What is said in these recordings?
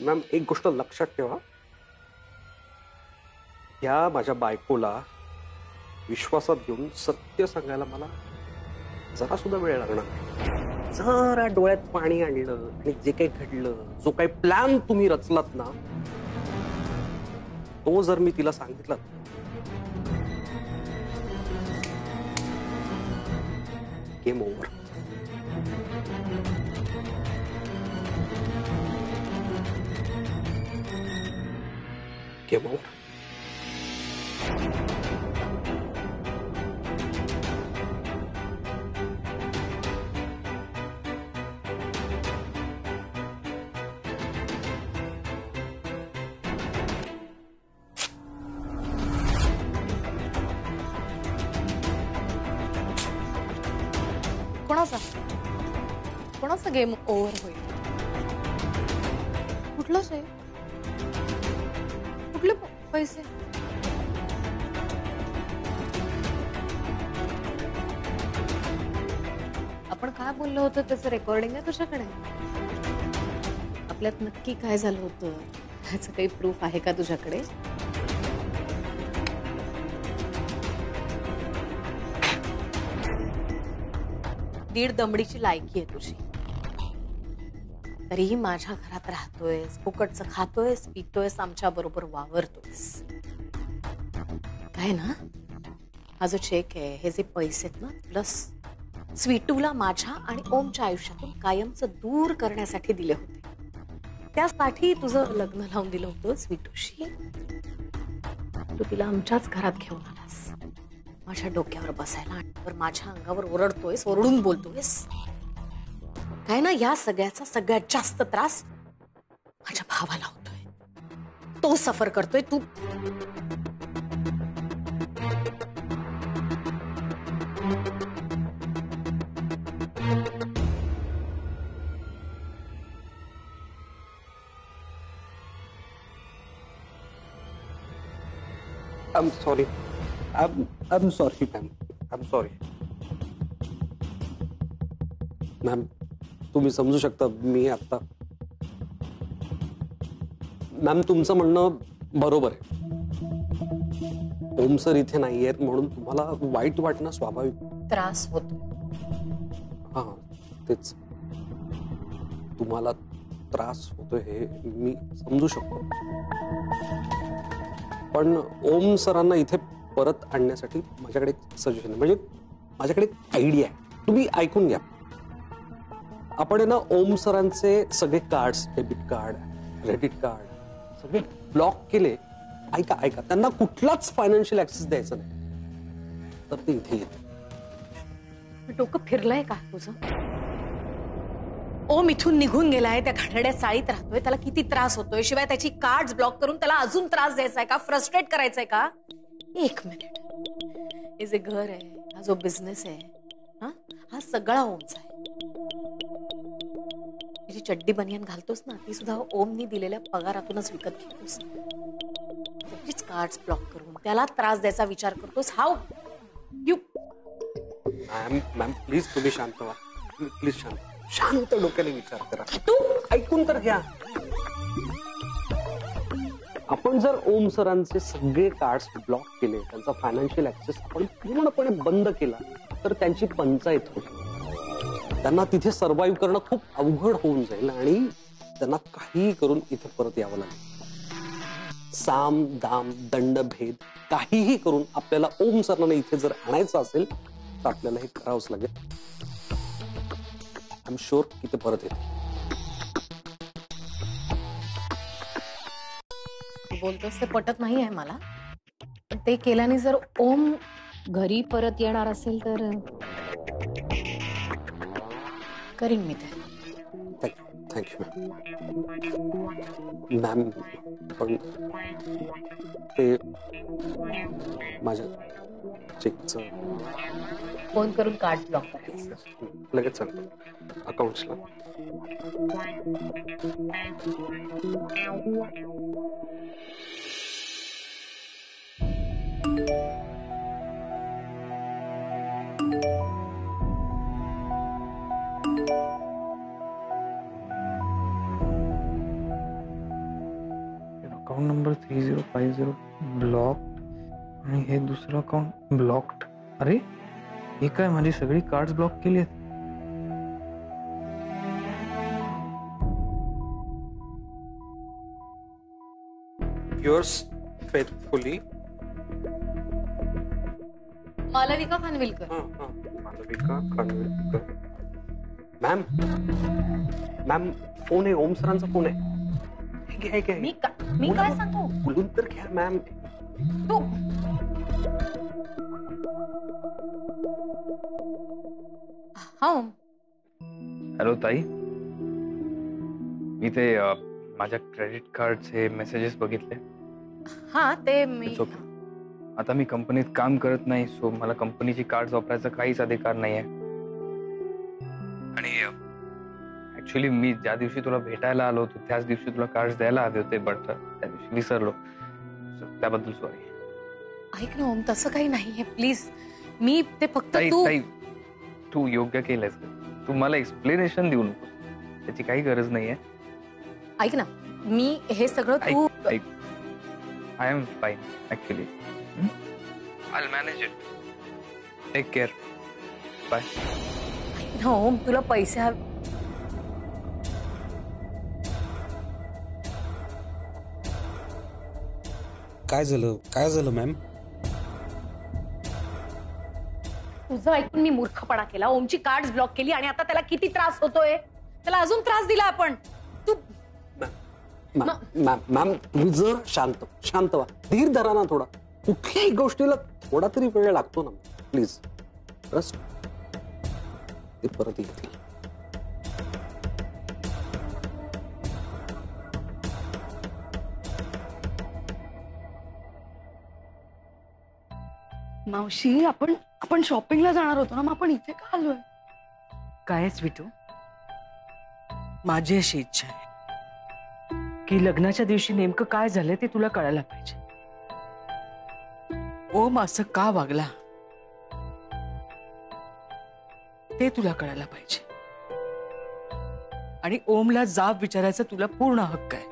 Ma'am एक गोष्ट लक्षात ठेवा, या माझ्या बायकोला विश्वासात घेऊन सत्य सांगायला मला जरा सुद्धा वेळ लागणार नाही. जरा डोळ्यात पाणी आणलं आणि जे काही घडलं, जो काही प्लॅन तुम्ही रचलात ना, तो जर मी तिला सांगितला, गेम ओव्हर. Game over. कोणाचा गेम ओव्हर होईल? कुठलंच आहे? कुठले पैसे? आपण काय बोललो होतो त्याचं रेकॉर्डिंग आहे तुझ्याकडे? आपल्यात नक्की काय झालं होतं ह्याचं काही प्रूफ आहे का तुझ्याकडे? दीड दमडीची लायकी आहे तुझी, तरीही माझ्या घरात राहतोयस, फुकटचं खातोयस, पितोयस, आमच्या बरोबर वावरतोयस. काय ना, हा जो चेक आहे, हे जे पैसे आहेत ना, प्लस स्वीटूला माझ्या आणि ओमच्या आयुष्यातून कायमचं दूर करण्यासाठी दिले होते. त्यासाठी तुझं लग्न लावून दिलं होतं स्वीटूशी. तू तिला आमच्याच घरात घेऊन आलास, माझ्या डोक्यावर बसायला, आणि माझ्या अंगावर ओरडतोयस, ओरडून बोलतोयस. काय ना, या सगळ्याचा सगळ्यात जास्त त्रास माझ्या भावाला होतोय. तो सफर करतोय. तू I am sorry. I am sorry ma'am. I am sorry ma'am. तुम्ही समजू शकता, मी आता मॅम तुमचं म्हणणं बरोबर आहे. ओम सर इथे नाही आहेत म्हणून तुम्हाला वाईट वाटणं स्वाभाविक. त्रास होतो. हा, तेच. तुम्हाला त्रास होतोय हे मी समजू शकतो, पण ओम सरांना इथे परत आणण्यासाठी माझ्याकडे एक सजेशन आहे. म्हणजे माझ्याकडे एक आयडिया आहे, तुम्ही ऐकून घ्या. आपण ना ओम सरांचे सगळे cards, debit card, credit card, सगळे ब्लॉक केले. ऐका ऐका, त्यांना कुठलाच फायनान्शियल ऍक्सेस द्यायचा नाही, तर ते इथे येते. डोकं फिरलंय का तुझं? ओम इथून निघून गेलाय, त्या घाणेरड्या चाळीत राहतोय, त्याला किती त्रास होतोय. शिवाय त्याची कार्ड्स ब्लॉक करून त्याला अजून त्रास द्यायचा आहे का? फ्रस्ट्रेट करायचंय का? एक मिनिट, हे जे घर आहे, हा जो बिझनेस आहे, हा सगळा ओमचा आहे. जी चड्डी बनियान घालतोस ना, ती सुद्धा ओमनी दिलेल्या पगारातूनच विकत घेतोस. त्याचीच कार्ड्स ब्लॉक करून त्याला त्रास द्यायचा विचार करतोस. How you? मॅम प्लीज तुम्ही शांत व्हा. प्लीज शांत डोक्याने विचार करा. तू ऐकून तर घ्या. आपण जर ओम सरांचे सगळे कार्ड्स ब्लॉक केले, त्यांचा फायनान्शियल ऍक्सेस आपण पूर्णपणे बंद केला, तर त्यांची पंचायत होईल. त्यांना तिथे सर्व्हाइव्ह करणं खूप अवघड होऊन जाईल आणि त्यांना काही करून इथे परत यावं लागेल. साम दाम दंड भेद काहीही करून आपल्याला ओम सरांना इथे जर आणायचं असेल तर आपल्याला हे करावंच लागेल. आय एम शुअर की ते परत येते. बोलतोस ते पटत नाही आहे मला, पण ते केल्याने जर ओम घरी परत येणार असेल तर करीन मी ते. Thank you ma'am. पण ते माझ्या चेकचं फोन करून कार्ड ब्लॉक करायचं. लगेच सांगतो अकाउंट्सला. अकाउंट नंबर 3050 ब्लॉक्ड आणि हे दुसरं अकाउंट ब्लॉक्ड. अरे हे काय, माझी सगळी कार्ड्स ब्लॉक केली आहेत. Yours faithfully Malvika Khanwilkar. Malvika Khanwilkar. Ma'am ma'am phone आहे, ओम सरांचा फोन आहे. हे घ्या. मी काय सांगू बोलून तर घ्या मॅम. तू. हा ओम. हॅलो ताई, मी ते माझ्या क्रेडिट कार्डचे मेसेजेस बघितले. हा ते मी It's okay. आता मी कंपनीत काम करत नाही, सो मला कंपनीची कार्ड वापरायचा काहीच अधिकार नाहीये. आणि ऍक्च्युली मी ज्या दिवशी तुला भेटायला आलो होतो त्याच दिवशी तुला कार्ड द्यायला हवे होते, बट त्या दिवशी विसरलो. So, त्याबद्दल सॉरी. ऐक ना ओम, तसं काही नाहीये प्लीज. मी ते फक्त ताई तू. ताई, तू योग्य केलंयस. तू मला एक्सप्लेनेशन देऊ नको, त्याची काही गरज नाहीये. ऐक ना, मी हे सगळं तू. ऐक, I am fine actually. I will manage it. Take care. Bye. ऐक ना ओम, तुला पैसे हवे. काय झालं मॅम? तुझं ऐकून मी मूर्खपणा केला. ओमची कार्ड्स ब्लॉक केली आणि आता त्याला किती त्रास होतोय. त्याला अजून त्रास दिला आपण. तू मॅम तुम्ही जर शांत व्हा, धीर धरा ना थोडा. कुठल्याही गोष्टीला थोडा तरी वेळ लागतो ना. Please trust. ते परत येतील. मावशी, आपण शॉपिंगला जाणार होतो ना, मग आपण इथे का आलोय? काय स्वीटू, माझी अशी इच्छा आहे की लग्नाच्या दिवशी नेमकं काय झालं ते तुला कळायला पाहिजे. ओम असं का वागला ते तुला कळायला पाहिजे. आणि ओमला जाब विचारायचा तुला पूर्ण हक्क आहे.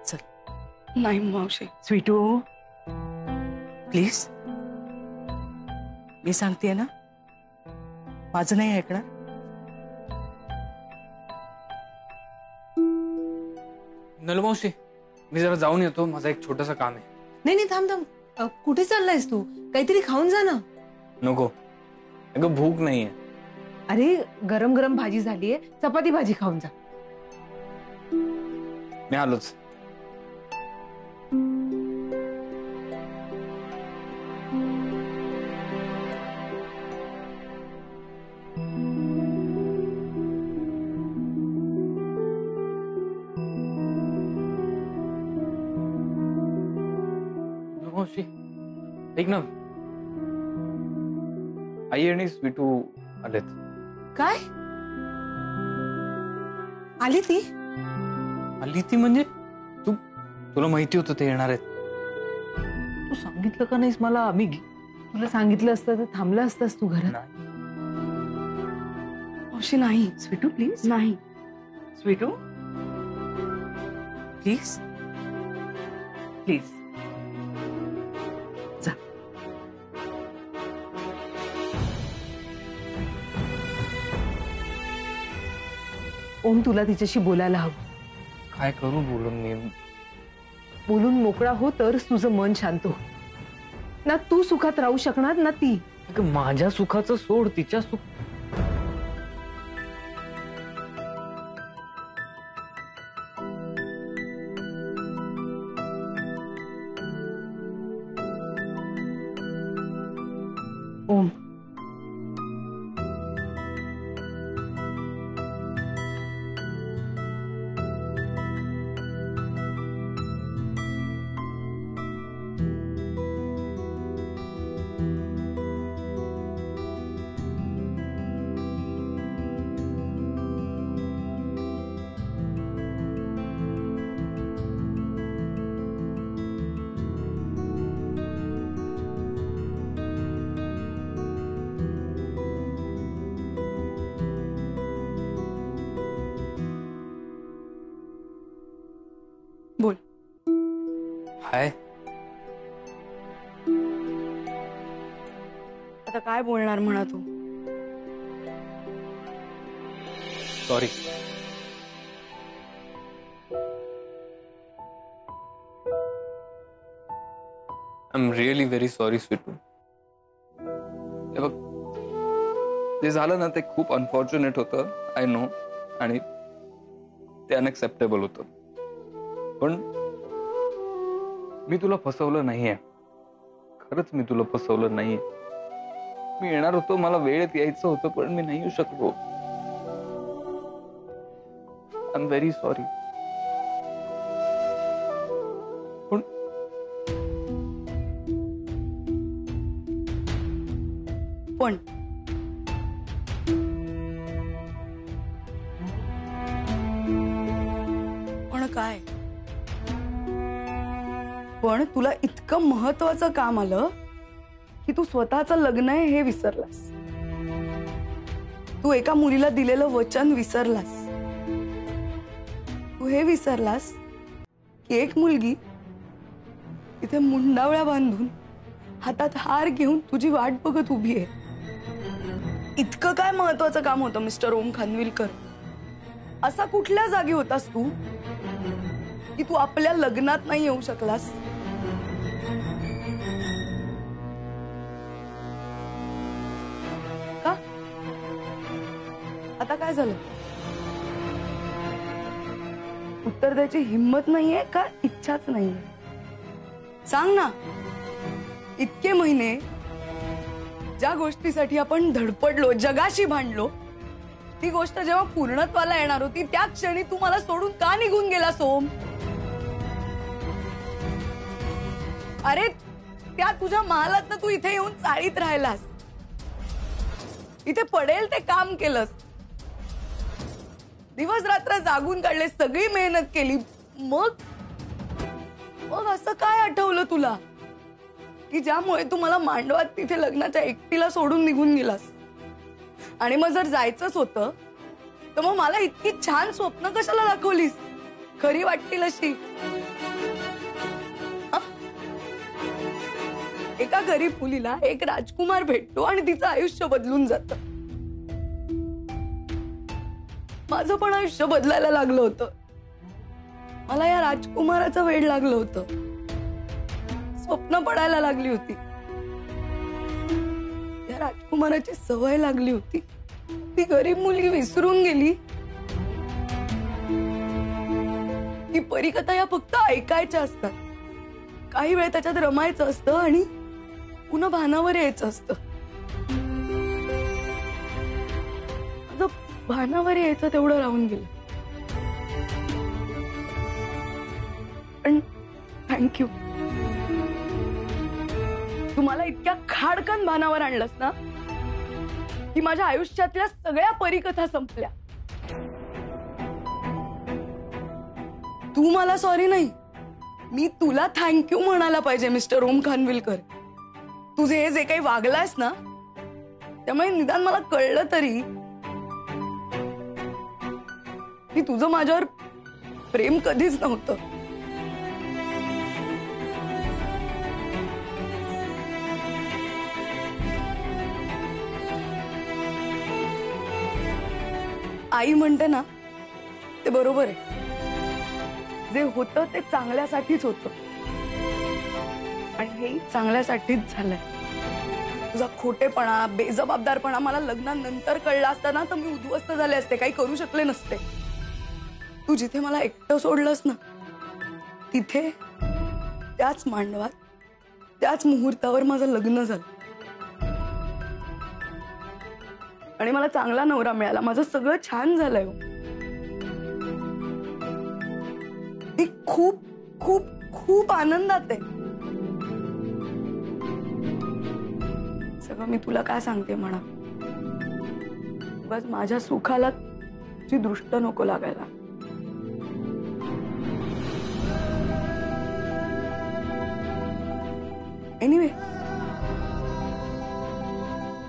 चल. नाही मावशी. स्वीटू प्लीज, मी सांगतेय ना, माझं नाही ऐकणार. नलमावशी, मी जरा जाऊन येतो, माझं एक छोटंसं काम आहे. नाही थांब. कुठे चाललायस तू? काहीतरी खाऊन जा ना. नको, अगं भूक नाहीये. अरे गरम गरम भाजी झालीये, चपाती भाजी खाऊन जा. मी आलोच. नलमावशी, ऐक ना, आई आणि स्वीटू आलेत. काय आली ती? आली ती म्हणजे तुला माहिती होतं ते येणार आहेत. तू सांगितलं का नाहीस मला? तुला सांगितलं असतं तर थांबलं असतास तू घरात. नाही. मावशी नाही. स्वीटू प्लीज. नाही. स्वीटू प्लीज प्लीज जा. ओम, तुला तिच्याशी बोलायला हवं. काय करू बोलून मी? बोलून मोकळा हो तरच तुझं मन शांत हो. ना तू सुखात राहू शकणार ना ती. अगं, माझ्या सुखाचं सोड, तिच्या सुख. ओम, बोल. हाय. आता काय बोलणार म्हणा तू? Sorry. I am really very sorry स्वीटू. हे बघ, जे झालं ना ते खूप अनफॉर्च्युनेट होतं, आय नो, आणि ते अनएक्सेप्टेबल होतं. पण मी तुला फसवलं नाहीये. खरंच मी तुला फसवलं नाहीये. मी येणार होतो, मला वेळेत यायचं होतं, पण मी नाही येऊ शकलो. I am very sorry. पण पण काय? पण तुला इतकं महत्वाचं काम आलं की तू स्वतःचं लग्न आहे हे विसरलास. तू एका मुलीला दिलेलं वचन विसरलास. तू हे विसरलास की एक मुलगी इथे मुंडावळ्या बांधून हातात हार घेऊन तुझी वाट बघत उभी आहे. इतकं काय महत्वाचं काम होतं मिस्टर ओम खानविलकर? असा कुठल्या जागी होतास तू की तू आपल्या लग्नात नाही येऊ शकलास? का? आता काय झालं? उत्तर द्यायची हिम्मत नाहीये का इच्छाच नाहीये? सांग ना. इतके महिने ज्या गोष्टीसाठी आपण धडपडलो, जगाशी भांडलो, ती गोष्ट जेव्हा पूर्णत्वाला येणार होती त्या क्षणी तू मला सोडून का निघून गेला सोम? अरे त्या तुझ्या महालातनं तू इथे येऊन चाळीत राहिलास. इथे पडेल ते काम केलंस. दिवस रात्र जागून काढले, सगळी मेहनत केली. मग असं काय आठवलं तुला की ज्यामुळे तू मला मांडवात तिथे लग्नाच्या एकटीला सोडून निघून गेलास? आणि मग जर जायचंच होतं तर मग मला इतकी छान स्वप्न कशाला दाखवलीस, खरी वाटतील अशी? एका गरीब मुलीला एक राजकुमार भेटतो आणि तिचं आयुष्य बदलून जातं. माझं पण आयुष्य बदलायला लागलं होतं. मला या राजकुमाराचं वेड लागलं होतं. स्वप्न पडायला लागली होती. या राजकुमाराची सवय लागली होती. ती गरीब मुलगी विसरून गेली की परीकथा या फक्त ऐकायच्या असतात. काही वेळ त्याच्यात रमायचं असतं आणि पुन्हा भानावर यायचं असतं. माझं भानावर यायचं तेवढं राहून गेलं. पण थँक्यू. तुम्हाला इतक्या खाडकन भानावर आणलंस ना की माझ्या आयुष्यातल्या सगळ्या परीकथा संपल्या. तू मला सॉरी नाही, मी तुला थँक्यू म्हणायला पाहिजे मिस्टर ओम खानविलकर. तुझे हे जे काही वागलायस ना त्यामुळे निदान मला कळलं तरी की तुझं माझ्यावर प्रेम कधीच नव्हतं. आई म्हणते ना ते बरोबर आहे. जे होतं ते चांगल्यासाठीच होतं आणि हे चांगल्यासाठीच झालंय. तुझा खोटेपणा, बेजबाबदारपणा मला लग्नानंतर कळला असता ना तर मी उद्ध्वस्त झाले असते, काही करू शकले नसते. तू जिथे मला एकटं सोडलंस ना तिथे त्याच मांडवात त्याच मुहूर्तावर माझं लग्न झालं आणि मला चांगला नवरा मिळाला. माझं सगळं छान झालंय. मी खूप खूप खूप आनंदात आहे. सगळं मी तुला काय सांगते म्हणा, उगाच माझ्या सुखाला तुझी दृष्ट नको लागायला. Anyway,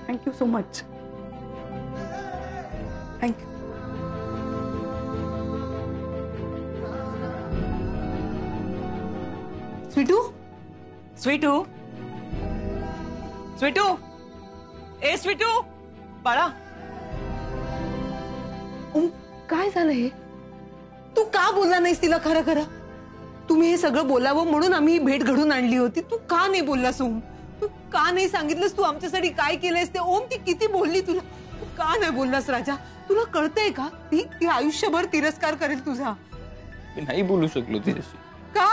thank you so much. Thank you. स्वीटू स्वीटू स्वीटू ए स्वीटू बाळा काय झालं हे? तू का बोलला नाहीस तिला? खरं खरं तुम्ही हे सगळं बोलावं म्हणून आम्ही ही भेट घडून आणली होती. तू का नाही बोललास ओम? तू का नाही सांगितलंस तू आमच्यासाठी काय केलंयस ते? ओम ती किती बोलली तुला, तू का नाही बोललास राजा? तुला कळतंय का ती ती आयुष्यभर तिरस्कार करेल तुझा? मी नाही बोलू शकलो तिच्याशी. का?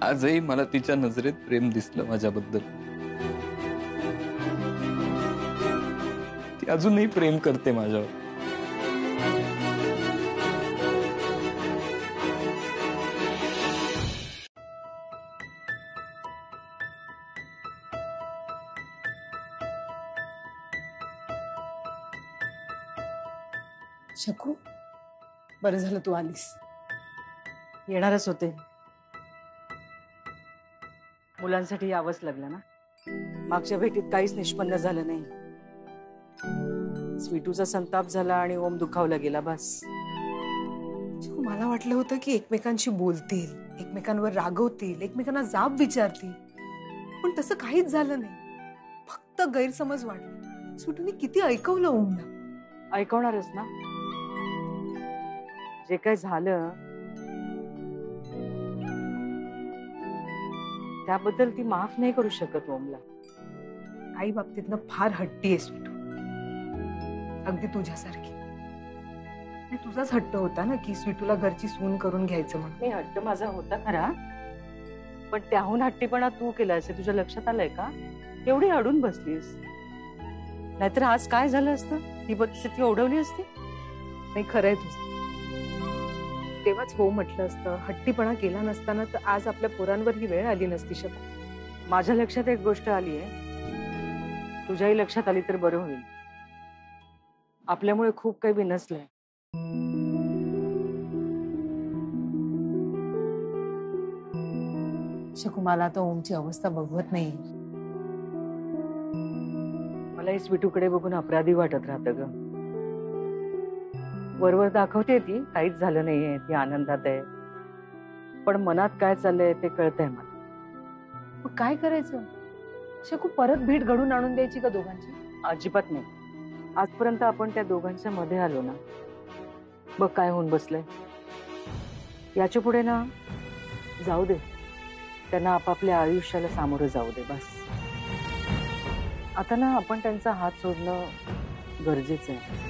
आजही मला तिच्या नजरेत प्रेम दिसलं माझ्याबद्दल. ती अजूनही प्रेम करते माझ्यावर. शकू, बरं झालं तू आलीस. येणारच होते. मुलांसाठी यावंच लागलं ना. मागच्या भेटीत काहीच निष्पन्न झालं नाही. स्वीटूचा संताप झाला आणि ओम दुखावला गेला बस. शकू, मला वाटलं होतं की एकमेकांशी बोलतील, एकमेकांवर रागवतील, एकमेकांना जाब विचारतील, पण तसं काहीच झालं नाही. फक्त गैरसमज वाढले. स्वीटूने किती ऐकवलं ओमला. ऐकवणारच ना. जे काय झालं त्याबद्दल ती माफ नाही करू शकत ओमला. काही बाबतीतनं फार हट्टी आहे स्वीटू, अगदी तुझ्यासारखी. आणि तुझाच हट्ट होता ना की स्वीटूला घरची सून करून घ्यायचं म्हणून. नाही, हट्ट माझा होता खरा, पण त्याहून हट्टीपणा तू केलास हे तुझ्या लक्षात आलंय का? एवढी अडून बसलीस. नाहीतर आज काय झालं असतं? ती परिस्थिती ओढवली असती. नाही, खरंय तुझं. तेव्हाच हो म्हटलं असतं. हट्टीपणा केला नसताना तर आज आपल्या पोरांवर ही वेळ आली नसती. शकू, माझ्या लक्षात एक गोष्ट आली आहे, तुझ्याही लक्षात आली तर बरं होईल. आपल्यामुळे खूप काही बिनसलंय. शकू, मला आता ओमची अवस्था बघवत नाही. मला ही स्वीटूकडे बघून अपराधी वाटत राहतं ग. वरवर दाखवते ती काहीच झालं नाहीये, ती आनंदात आहे, पण मनात काय चाललंय ते कळतंय मला. मग काय करायचं शकू? परत भेट घडून आणून द्यायची का दोघांची? अजिबात नाही. आजपर्यंत आपण त्या दोघांच्या मध्ये आलो ना, बघ काय होऊन बसलंय. याच्या पुढे ना जाऊ दे, त्यांना आपापल्या आयुष्याला सामोरं जाऊ दे बस. आता ना आपण त्यांचा हात सोडणं गरजेचं आहे.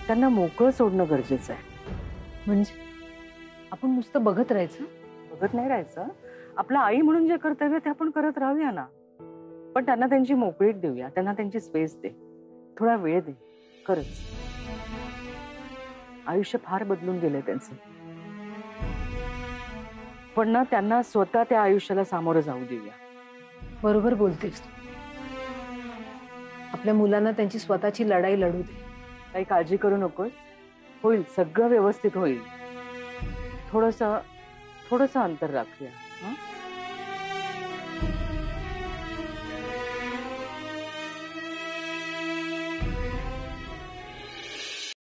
त्यांना मोकळं सोडणं गरजेचं आहे. म्हणजे आपण नुसतं बघत राहायचं? बघत नाही राहायचं. आपलं आई म्हणून जे कर्तव्य ते आपण करत राहूया ना, पण त्यांना त्यांची मोकळीक देऊया, त्यांना त्यांची स्पेस दे, थोडा वेळ दे. खरंच आयुष्य फार बदलून गेलंय त्यांचं, पण ना त्यांना स्वतः त्या आयुष्याला सामोरं जाऊ देऊया. बरोबर बोलतेस. आपल्या मुलांना त्यांची स्वतःची लढाई लढू दे. काही काळजी करू नकोस, होईल सगळं व्यवस्थित होईल. थोडंसं अंतर राखूया.